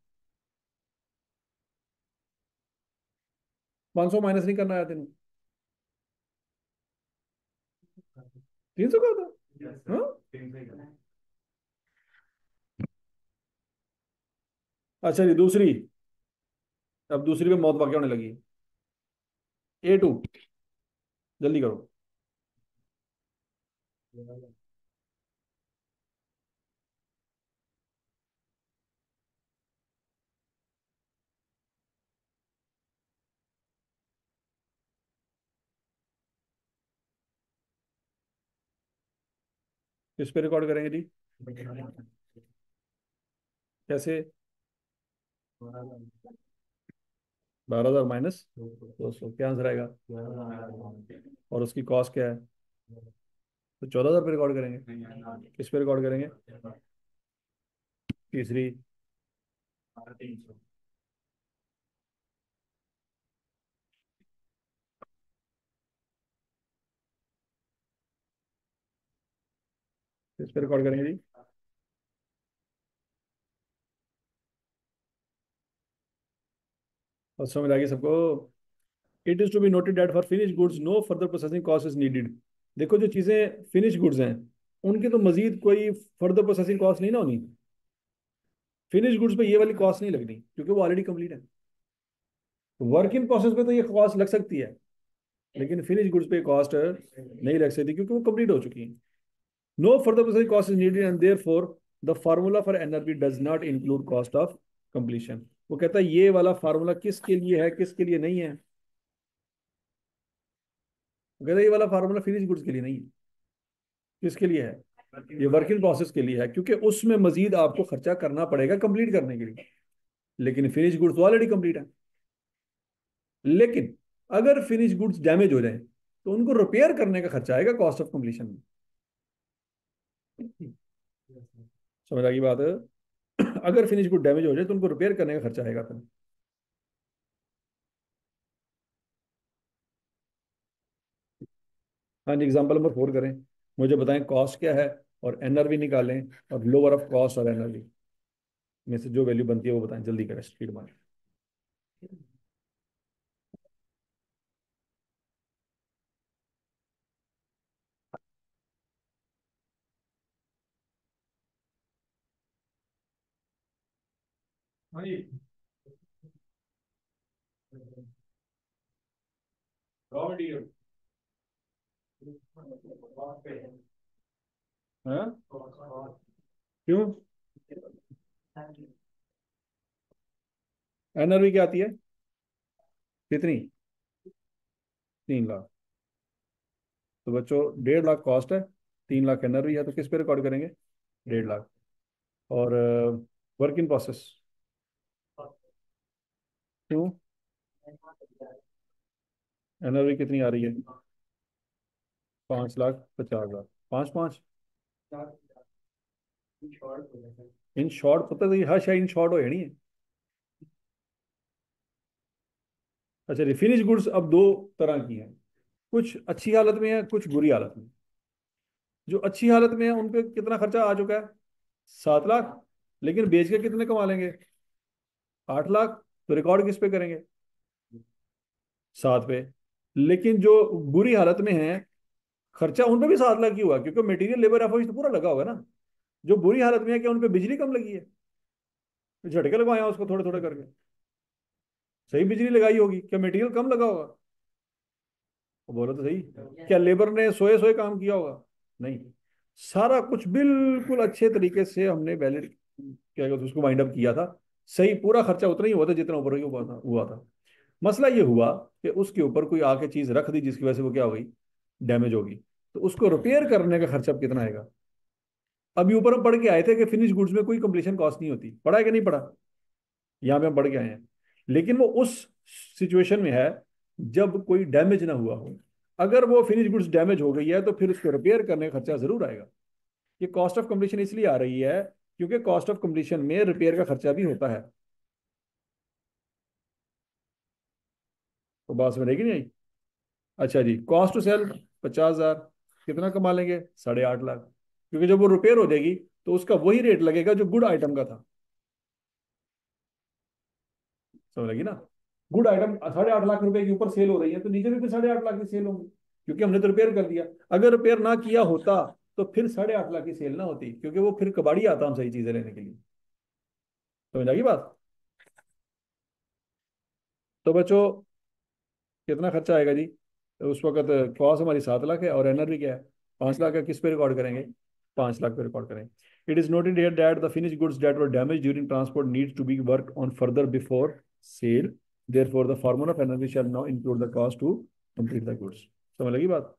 S1: 500 माइनस नहीं करना आया तेन? 300 का होता? हाँ। अच्छा जी, दूसरी। अब दूसरी पे मौत वाकई होने लगी। A2, जल्दी करो। किस पे रिकॉर्ड करेंगे जी? कैसे? 12,000 माइनस 200, क्या आंसर आएगा? और उसकी कॉस्ट क्या है? तो 14,000 पे रिकॉर्ड करेंगे। किस पे रिकॉर्ड करेंगे? तीसरी। किस पे रिकॉर्ड करेंगे जी? और समझ आ गई सबको? It is to be noted that for finish goods no further processing cost is needed. देखो जो चीजें फिनिश गुड्स हैं, उनकी तो मजीद कोई फर्दर प्रोसेसिंग कॉस्ट नहीं ना होनी। फिनिश गुड्स पे ये वाली कॉस्ट नहीं लगनी क्योंकि वो ऑलरेडी कंप्लीट है। वर्क इन प्रोसेस पे तो ये कॉस्ट लग सकती है, लेकिन फिनिश गुड्स पे कॉस्ट नहीं लग सकती क्योंकि वो कंप्लीट हो चुकी है। No further processing cost is needed and therefore the formula for NRV does not include cost of completion. वो कहता है ये वाला फार्मूला किसके लिए है, किसके लिए नहीं है? वो कहता है ये वाला फार्मूला फिनिश गुड्स के लिए नहीं है। किसके लिए है? ये वर्क इन प्रोसेस के लिए है क्योंकि उसमें मजीद आपको खर्चा करना पड़ेगा कंप्लीट करने के लिए। लेकिन फिनिश गुड्स तो ऑलरेडी कंप्लीट है। लेकिन अगर फिनिश गुड्स डैमेज हो जाए तो उनको रिपेयर करने का खर्चा आएगा कॉस्ट ऑफ कंप्लीशन में। समझ आ गई बात? अगर फिनिश गुड डैमेज हो जाए तो उनको रिपेयर करने का खर्चा आएगा फिर। हाँ जी, एग्जाम्पल नंबर 4 करें। मुझे बताएं कॉस्ट क्या है और एनआरवी निकालें, और लोअर ऑफ कॉस्ट और एनआरवी में से जो वैल्यू बनती है वो बताएं। जल्दी करें, स्पीड मार। हाँ जी। Raw material. हाँ, क्यों? एनआरवी क्या आती है? कितनी? 3 लाख। तो बच्चों 1.5 लाख कॉस्ट है, 3 लाख एनआरवी है, तो किस पे रिकॉर्ड करेंगे? 1.5 लाख। और वर्क इन प्रोसेस क्यों? एनआरवी कितनी आ रही है? 5,50,000। पाँच पाँच। इन शॉर्ट पता तो हर शायद इन शॉर्ट हो नहीं है। अच्छा जी, फिनिश गुड्स अब दो तरह की हैं। कुछ अच्छी हालत में है, कुछ बुरी हालत में। जो अच्छी हालत में है उन पे कितना खर्चा आ चुका है? 7 लाख। लेकिन बेच के कितने कमा लेंगे? 8 लाख। तो रिकॉर्ड किस पे करेंगे? 7 पे। लेकिन जो बुरी हालत में है, खर्चा उन पे भी 7 लाख ही हुआ क्योंकि मटेरियल लेबर एफर्ट तो पूरा लगा होगा ना। जो बुरी हालत में है, क्या उन पे बिजली कम लगी है? तो झटके लगवाया उसको थोड़े थोड़े करके। सही बिजली लगाई होगी, क्या मटेरियल कम लगा होगा? वो बोलो तो सही। क्या लेबर ने सोए सोए काम किया होगा? नहीं। सारा कुछ बिल्कुल अच्छे तरीके से हमने वैलिड, क्या कहते हैं उसको, वाइंड अप किया था। सही पूरा खर्चा उतना ही हुआ था जितना ऊपर ही हुआ था। मसला ये हुआ कि उसके ऊपर कोई आके चीज रख दी जिसकी वजह से वो क्या हो गई? डैमेज होगी। तो उसको रिपेयर करने का खर्चा अब कितना आएगा? अभी ऊपर हम पढ़ के आए थे कि फिनिश गुड्स में कोई कंप्लीशन कॉस्ट नहीं होती। पढ़ा है कि नहीं पढ़ा? यहाँ पे हम पढ़ के आए हैं। लेकिन वो उस सिचुएशन में है जब कोई डैमेज ना हुआ हो। अगर वो फिनिश गुड्स डैमेज हो गई है तो फिर उसको रिपेयर करने का खर्चा जरूर आएगा। ये कॉस्ट ऑफ कंप्लीशन इसलिए आ रही है क्योंकि कॉस्ट ऑफ कंप्लीशन में रिपेयर का खर्चा भी होता है। तो बात समझ रहेगी नहीं आई? अच्छा जी, कॉस्ट टू सेल 50,000। कितना कमा लेंगे? 8.5 लाख। क्योंकि जब वो रिपेयर हो जाएगी तो उसका वही रेट लगेगा जो गुड आइटम का था। समझ लगी ना? गुड आइटम 8.5 लाख रुपए के ऊपर सेल हो रही है तो नीचे भी फिर 8.5 लाख की सेल होंगी क्योंकि हमने तो रिपेयर कर दिया। अगर रिपेयर ना किया होता तो फिर 8.5 लाख की सेल ना होती क्योंकि वो फिर कबाड़ी आता हम सही चीजें लेने के लिए। समझ आ गई बात? तो बच्चों कितना खर्चा आएगा जी? तो उस वक्त कॉस्ट हमारी 7 लाख है और एनआरवी क्या है? 5 लाख है। किस पे रिकॉर्ड करेंगे? 5 लाख पे रिकॉर्ड करेंगे। It is noted here that the finish goods that were damage during transport needs to be work on further before sale. Therefore the formula of NRV shall now include the cost to complete the goods. समझ लगी बात?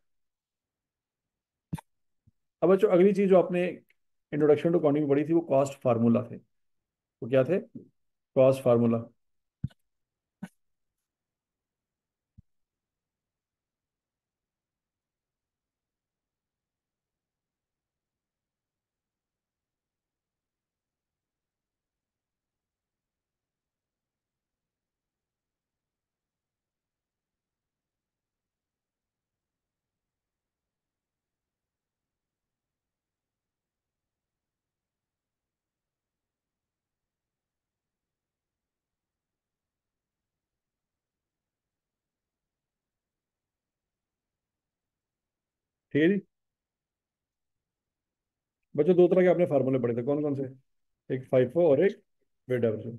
S1: अब बच्चों अगली चीज जो आपने introduction to accounting में पढ़ी थी वो कॉस्ट फार्मूला थे। वो क्या थे? Cost formula. ठीक है जी। बच्चों दो तरह के आपने फार्मूले पढ़े थे, कौन कौन से? एक फाइफो और एक वेट एवरेज।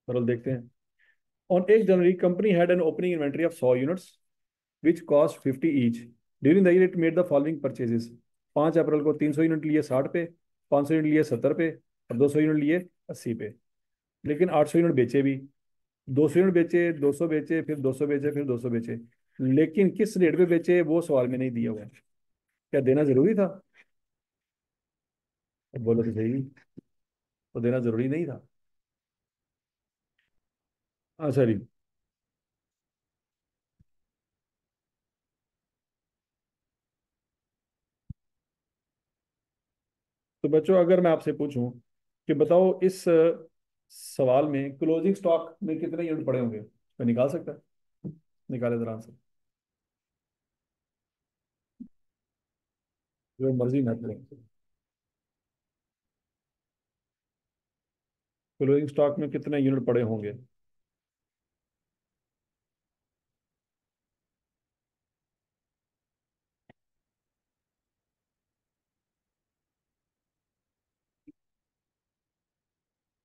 S1: सरल देखते हैं। On 1 January company had an opening inventory of 100 units which cost 50 each. During the year it made the following purchases. 5 अप्रैल को 300 यूनिट लिए 60 पे, 500 यूनिट लिए 70 पे, और 200 यूनिट लिए 80 पे। लेकिन 800 यूनिट बेचे भी। 200 यूनिट बेचे, 200 बेचे, फिर 200 बेचे, फिर 200 बेचे। लेकिन किस रेट पे बेचे वो सवाल में नहीं दिया हुआ है। क्या देना जरूरी था? अब बोलो तो सही। तो देना जरूरी नहीं था। अच्छा जी। तो बच्चों अगर मैं आपसे पूछूं कि बताओ इस सवाल में क्लोजिंग स्टॉक में कितने यूनिट पड़े होंगे, तो निकाल सकता है? निकाले जरा आंसर। जो मर्जी ना करें। क्लोजिंग स्टॉक में कितने यूनिट पड़े होंगे?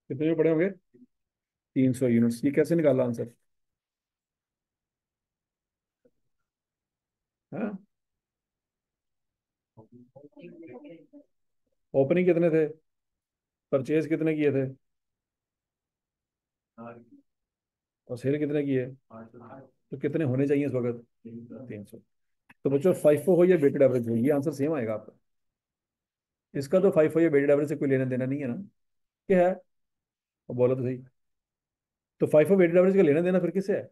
S1: कितने यूनिट पड़े होंगे? 300 यूनिट्स। ये कैसे निकाला आंसर? हाँ। ओपनिंग कितने थे? परचेज कितने किए थे? और सेल कितने किए? तो कितने होने चाहिए इस वक्त? 300। तो बच्चों फाइफो हो या वेटेड एवरेज हो, ये आंसर सेम आएगा आपका। इसका तो फाइफो या वेटेड एवरेज से कोई लेना देना नहीं है ना। क्या है? और बोलो तो सही। तो फाइफो वेटेड एवरेज का लेना देना फिर किससे है?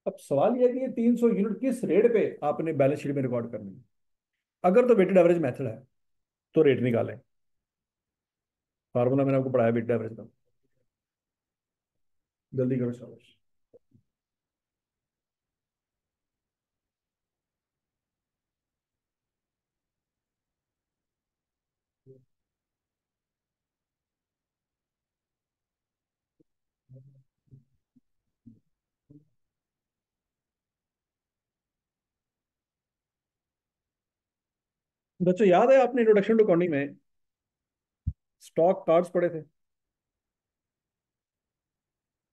S1: अब सवाल यह है कि ये 300 यूनिट किस रेट पे आपने बैलेंस शीट में रिकॉर्ड करनी है। अगर तो वेटेड एवरेज मेथड है तो रेट निकालें। फार्मूला मैंने आपको पढ़ाया वेटेड एवरेज का। जल्दी करो शाबाश। बच्चों याद है आपने इंट्रोडक्शन टू अकाउंटिंग में स्टॉक कार्ड्स पढ़े थे?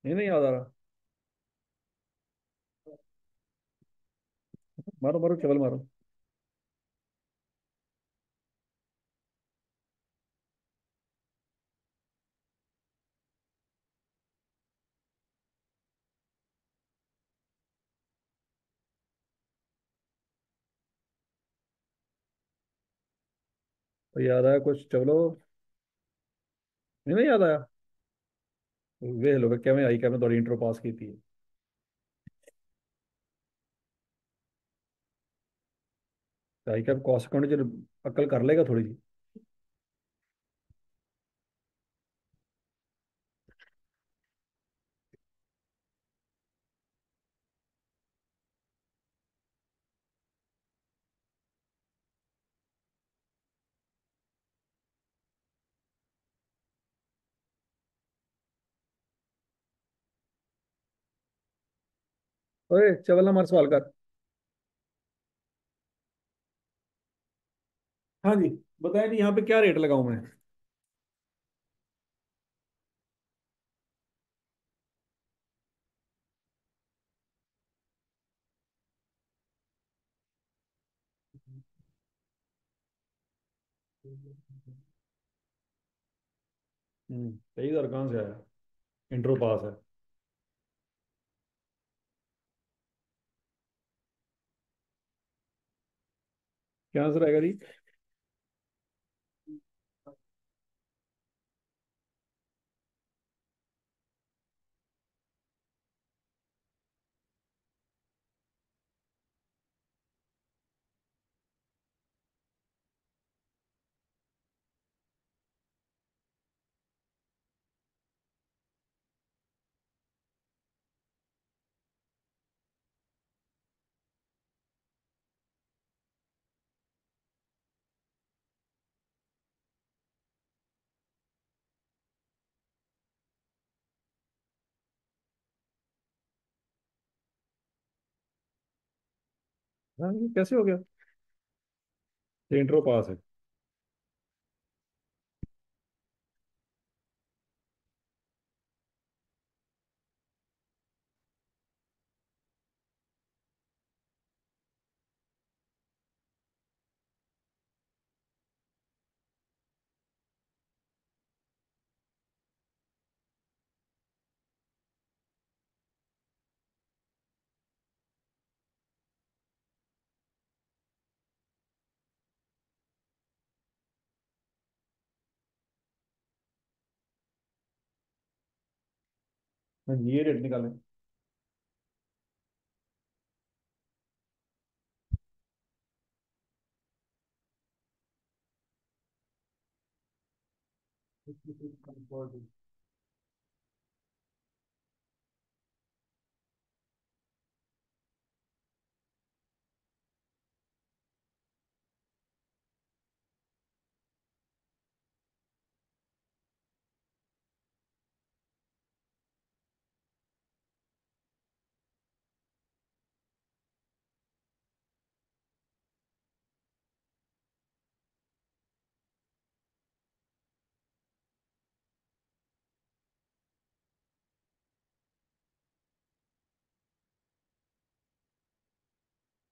S1: नहीं नहीं याद आ रहा? मारो मारो केवल मारो। तो याद आया कुछ? चलो। नहीं नहीं याद आया? वे लोग क्या मैं आई क्या मैं थोड़ी इंट्रो पास की थी। आई क्या कॉस्ट अकाउंट जो अक्ल कर लेगा थोड़ी सी। ओए चवल ना मार सवाल कर। हाँ जी। बताया नहीं यहाँ पे क्या रेट लगाऊं मैं? सही दर कहाँ से आया? इंट्रो पास है। क्या आंसर आएगा जी? हाँ, ये कैसे हो गया? इंट्रो पास है। हाँ जी, ये रेट निकालें।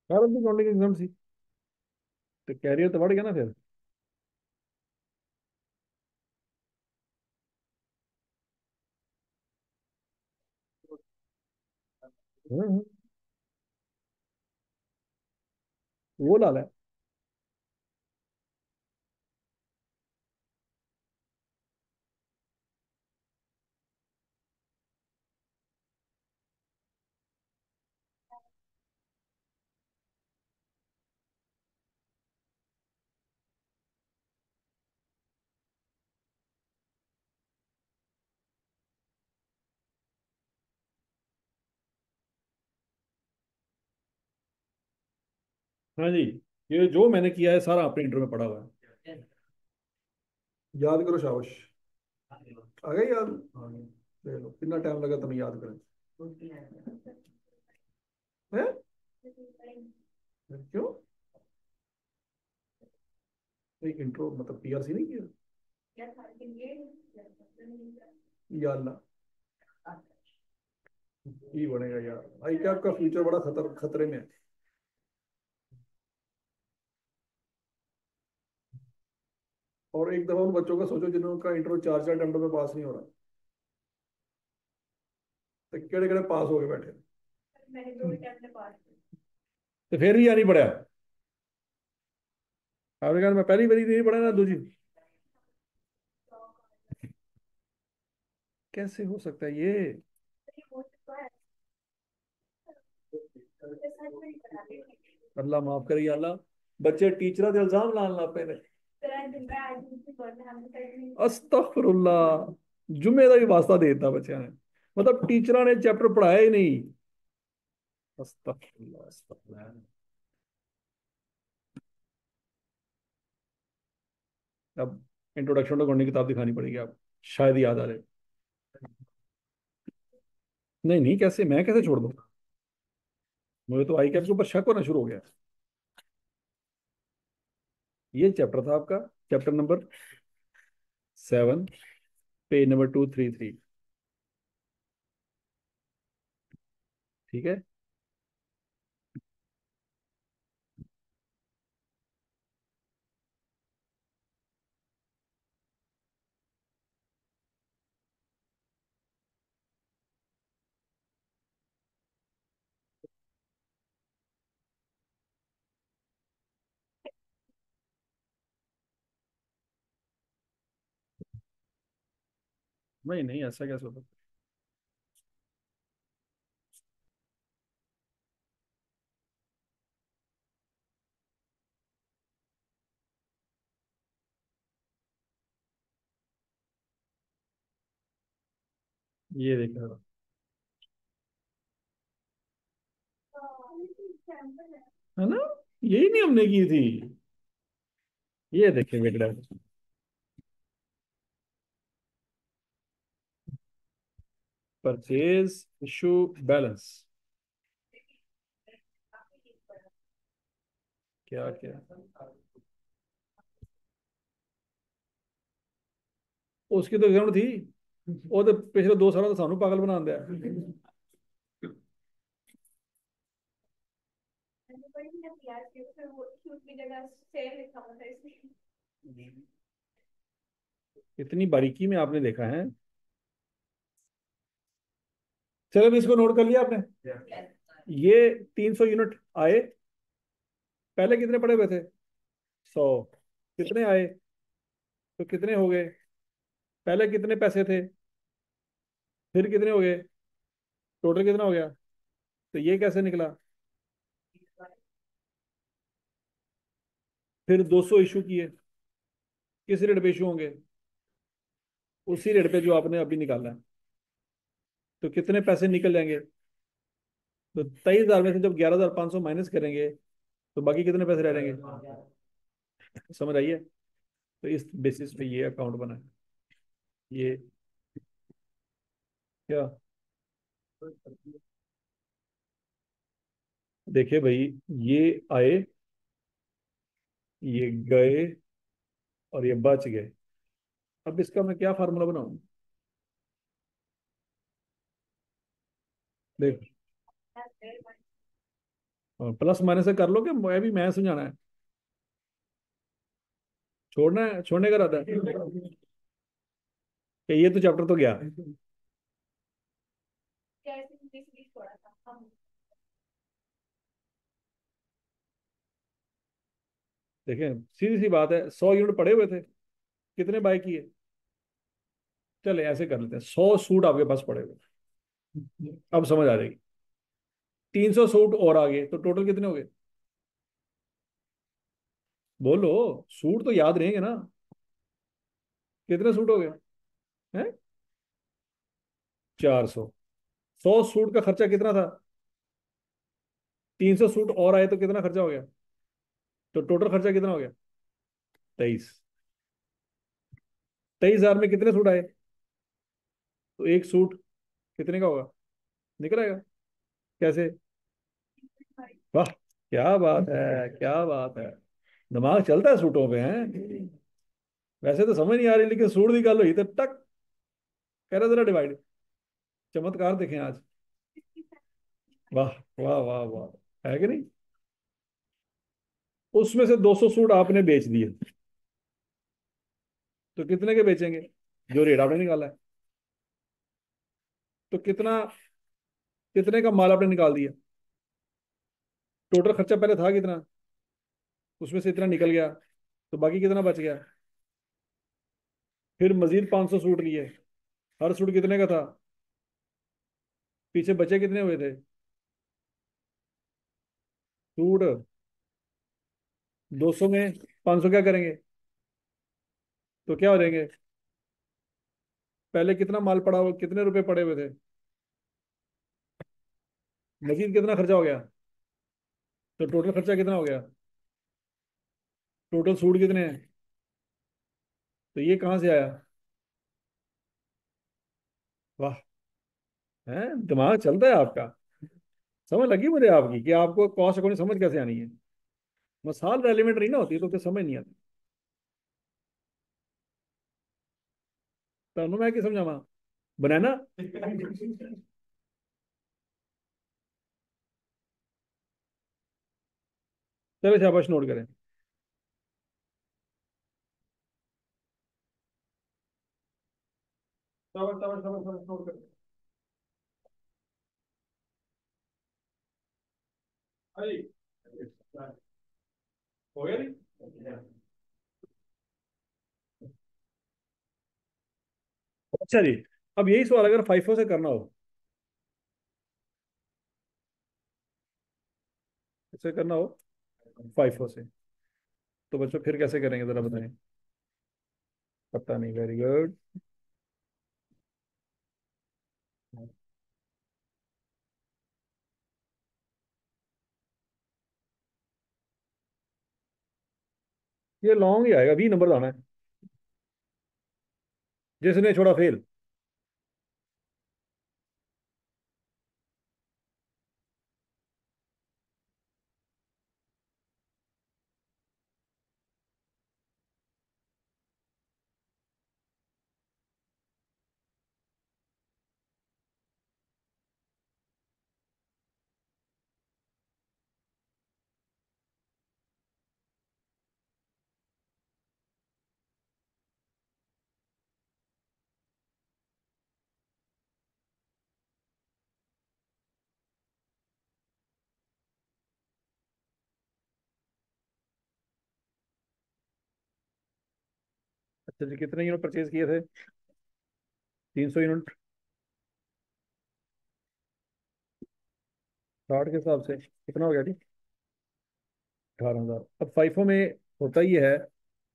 S1: यार अपनी काउंटिंग एग्जाम सी, तो कैरियर तो बढ़ गया ना फिर। हम्म, वो लाल है। हाँ जी, ये जो मैंने किया है सारा अपने इंटर में पढ़ा हुआ है। याद करो, शाबाश। आ गई याद? हाँ, ले लो, कितना टाइम लगा तुम्हें याद करें? हैं? क्यों? एक इंट्रो मतलब पीआरसी नहीं किया? या अल्लाह, ही बनेगा यार भाई, क्या आपका फ्यूचर बड़ा खतरे में है। और एक दफा उन बच्चों का सोचो जिनका इंट्रो चार चार अटेम्प्ट में पास नहीं हो रहा, तो केड़े केड़े पास हो गए बैठे। तो फिर भी यार नहीं पढ़ा? आपने कहा मैं पहली बारी नहीं पढ़ा ना दूजी। कैसे हो सकता है ये? अल्लाह माफ करे या अल्लाह। बच्चे टीचर ਦੇ इल्जाम लान ਲੱਗ ਪਏ ਨੇ। अस्तगफुरुल्लाह, जुम्मे का भी वास्ता दे दिता बच्चों ने, मतलब टीचर ने चैप्टर पढ़ाया ही नहीं। अस्तगफुरुल्लाह अस्तगफुरुल्लाह। अब इंट्रोडक्शन टू गवर्निंग किताब दिखानी पड़ेगी, आप शायद याद आ जाए। नहीं नहीं, कैसे, मैं कैसे छोड़ दूँ? मुझे तो आई कैप के ऊपर शक होना शुरू हो गया। ये चैप्टर था आपका, चैप्टर नंबर 7, पेज नंबर 233। ठीक है। नहीं नहीं, ऐसा कैसे होता? ये देखा, है ना, यही नहीं हमने की थी। ये देखिए बेटा, परचेज इशू बैलेंस। क्या क्या, उसकी तो एग्जाम थी। वो तो पिछले 2 साल तो सानू पागल बना दिया। इतनी बारीकी में आपने देखा है। चलो अभी इसको नोट कर लिया आपने। ये 300 यूनिट आए। पहले कितने पड़े हुए थे? 100। कितने आए तो कितने हो गए? पहले कितने पैसे थे, फिर कितने हो गए, टोटल कितना हो गया? तो ये कैसे निकला? फिर 200 इशू किए। किस रेट पे इशू होंगे? उसी रेट पे जो आपने अभी निकाला है। तो कितने पैसे निकल जाएंगे? तो 23,000 में से जब 11,500 माइनस करेंगे तो बाकी कितने पैसे रह जाएंगे? समझ आइए। तो इस बेसिस पे ये अकाउंट बना है। ये क्या, देखिए भाई, ये आए, ये गए, और ये बच गए। अब इसका मैं क्या फार्मूला बनाऊं? देख, प्लस माइनस से कर लो, कि मैं भी मैं समझाना है? छोड़ना है, छोड़ने का रहता है कि ये तो चैप्टर तो गया। देखें, सीधी सी बात है, 100 यूनिट पड़े हुए थे, कितने बाय किए? चले ऐसे कर लेते हैं, 100 सूट आपके पास पड़े हुए। अब समझ आ जाएगी। 300 सूट और आ गए तो टोटल कितने हो गए? बोलो, सूट तो याद रहेंगे ना? कितने सूट हो गए हैं? 400। 100 सूट का खर्चा कितना था? 300 सूट और आए तो कितना खर्चा हो गया? तो टोटल खर्चा कितना हो गया? 23। 23,000 में कितने सूट आए? तो एक सूट कितने का होगा? निकल आएगा। कैसे? वाह, क्या बात है, क्या बात है। दिमाग चलता है सूटों पे हैं। वैसे तो समझ नहीं आ रही, लेकिन सूट की गल हुई तो टक, कह रहा जरा डिवाइड। चमत्कार देखें आज। वाह, वाह वाह वाह, है कि नहीं? उसमें से 200 सूट आपने बेच दिए, तो कितने के बेचेंगे? जो रेट आपने निकाला है। तो कितना, कितने का माल आपने निकाल दिया? टोटल खर्चा पहले था कितना, उसमें से इतना निकल गया, तो बाकी कितना बच गया? फिर मजीद 500 सूट लिए। हर सूट कितने का था? पीछे बचे कितने हुए थे सूट? 200 में 500 क्या करेंगे? तो क्या हो जाएंगे? पहले कितना माल पड़ा हुआ, कितने रुपए पड़े हुए थे? मजीद कितना खर्चा हो गया? तो टोटल खर्चा कितना हो गया? टोटल सूट कितने हैं? तो ये कहाँ से आया? वाह, है, दिमाग चलता है आपका। समझ लगी मुझे आपकी, कि आपको कॉस्ट अकाउंटिंग समझ कैसे आनी है। मसाल रेलिवेंट नहीं ना होती तो फिर समझ नहीं आती। तो मैं क्या समझावा, बनाना। चलो शाबाश, नोट करें। शाबाश शाबाश शाबाश शाबाश, नोट करें। अरे, हो गया नहीं? अच्छा जी, अब यही सवाल अगर फाइफो से करना हो, इससे करना हो फाइफो से, तो बच्चों फिर कैसे करेंगे जरा बताएं। पता नहीं, वेरी गुड। ये लॉन्ग ही आएगा, 20 नंबर आना है, जिसने छोड़ा फेल। अच्छा जी, कितने यूनिट परचेज किए थे? 300 यूनिट। 60 के हिसाब से कितना हो गया जी? 18,000। अब फाइफो में होता ही है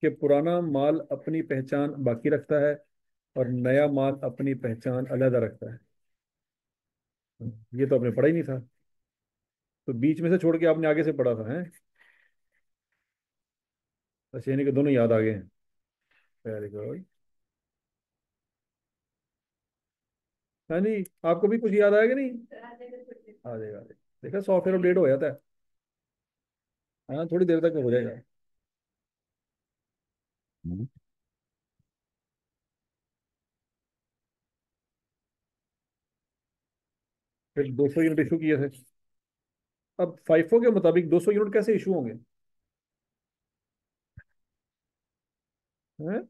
S1: कि पुराना माल अपनी पहचान बाकी रखता है और नया माल अपनी पहचान अलग रखता है। ये तो आपने पढ़ा ही नहीं था, तो बीच में से छोड़ के आपने आगे से पढ़ा था हैं। बस यानी कि दोनों याद आ गए हैं। Very good. हाँ जी, आपको भी कुछ याद आएगा नहीं? आ जाएगा, आ जाएगा। देखा, सॉफ्टवेयर अपडेट हो जाता है। हाँ, थोड़ी देर तक हो जाएगा। हम्म। फिर 200 यूनिट इशू किए थे। अब फाइफो के मुताबिक 200 यूनिट कैसे इशू होंगे? हैं?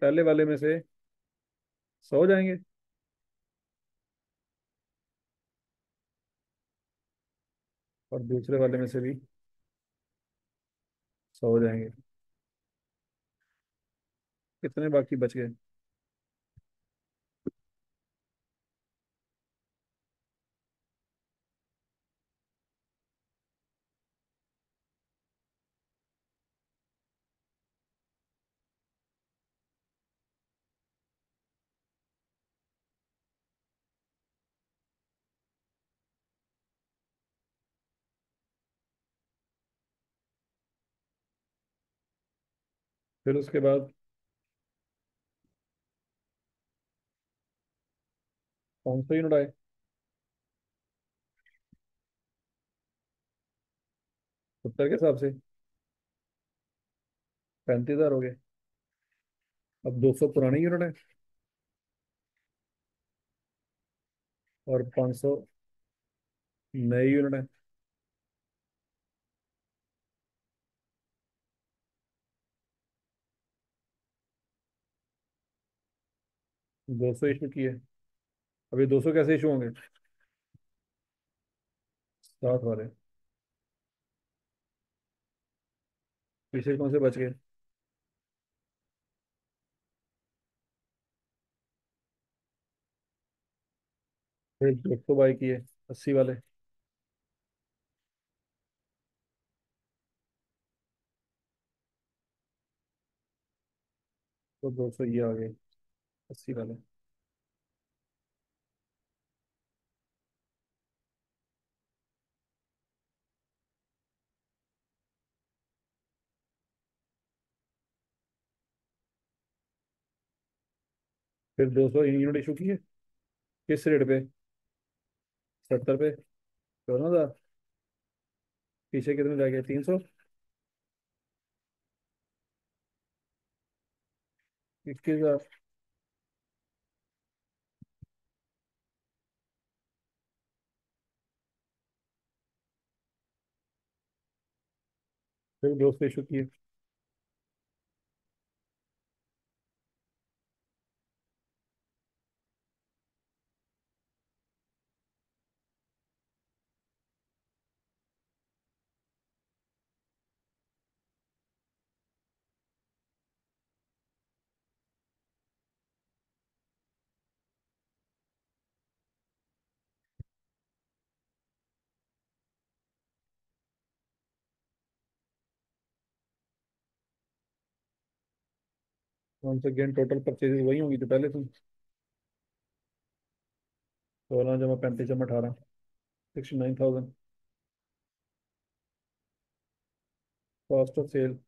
S1: पहले वाले में से 100 जाएंगे, और दूसरे वाले में से भी 100 जाएंगे। कितने बाकी बच गए? फिर उसके बाद 500 यूनिट आए। 70 के हिसाब से 35,000 हो गए। अब 200 पुरानी यूनिट है और 500 नई यूनिट है। 200 इशू किए। अभी 200 कैसे इशू होंगे? 60 वाले। पीछे कौन से बच गए? फिर 200 बाई किए, 80 वाले। तो 200 ये आ गए, 80 वाले। फिर 200 यूनिट इशू किए, किस रेट पे? 70 पे। 14,000। पीछे कितने रह गए? 300। 21,000। फिर 200 इशू किए। once again टोटल परचेजेस वही होंगी जो पहले थी। 16 जमा 35 जमा 18, 69,000 कॉस्ट ऑफ सेल।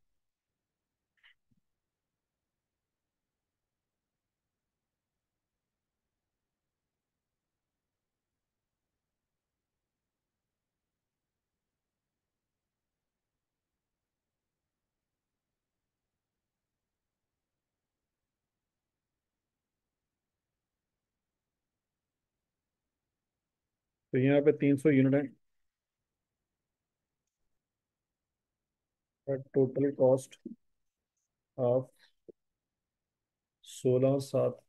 S1: तो यहाँ पे 300 यूनिट है। Total cost of 16 7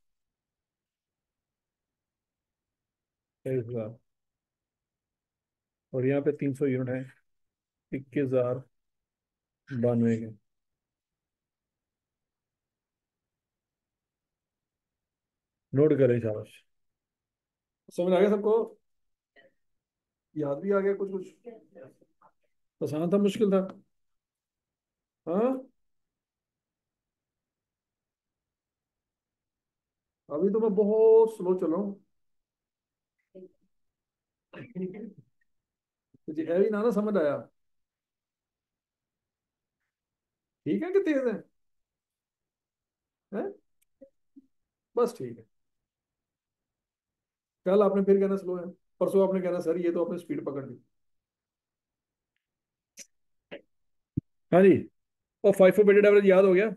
S1: 23,000। और यहाँ पे 300 यूनिट है, 21,092 के। नोट करें शाबाश। समझ आ गया सबको? याद भी आ गया कुछ कुछ? आसान था मुश्किल था? हाँ। अभी तो मैं बहुत स्लो चल रहा हूँ। तुझे है भी ना समझ आया? ठीक है कि तेज है? हैं? बस ठीक है। कल आपने फिर कहना स्लो है, परसों आपने कहना सर ये तो आपने स्पीड पकड़ ली। हाँ जी। और FIFO वेटेड एवरेज याद हो गया?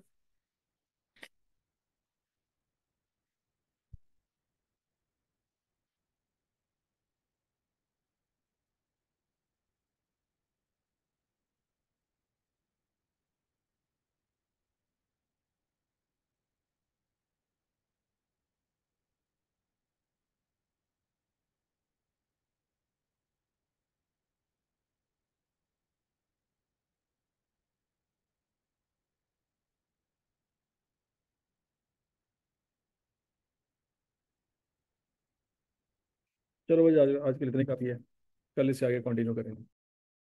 S1: चलो भाई, आज आज के लिए इतनी काफी है। कल इससे आगे कंटिन्यू करेंगे।